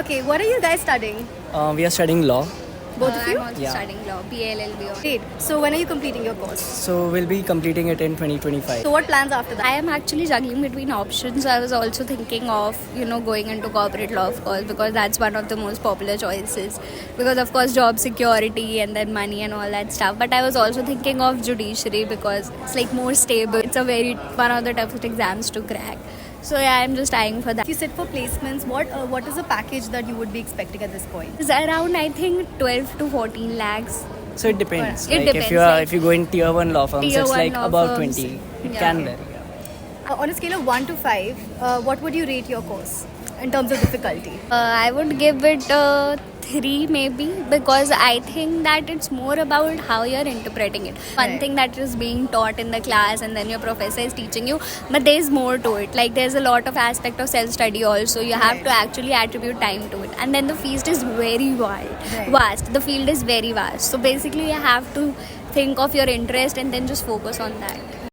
Okay, what are you guys studying? We are studying law. Both of you? I'm also Yeah. studying law, BLLB. Great. So when are you completing your course? So we'll be completing it in 2025. So what plans after that? I am actually juggling between options. I was also thinking of, going into corporate law, of course, because that's one of the most popular choices. Because, of course, job security and then money and all that stuff. But I was also thinking of judiciary because it's like more stable. It's one of the toughest exams to crack. So yeah, I'm just eyeing for that. If you sit for placements, what is the package that you would be expecting at this point? It's around, I think, 12 to 14 lakhs. So it depends. It Like depends, if you go in tier 1 law firms, Tier it's one like law about firms. 20. It Yeah. can vary. On a scale of 1 to 5, what would you rate your course in terms of difficulty? I would give it 3 maybe, because I think that it's more about how you're interpreting it. One Right. thing that is being taught in the class and then your professor is teaching you, but there's more to it. Like there's a lot of aspect of self-study also. You have Right. to actually attribute time to it. And then the field is very Right. vast. The field is very vast. So basically you have to think of your interest and then just focus on that.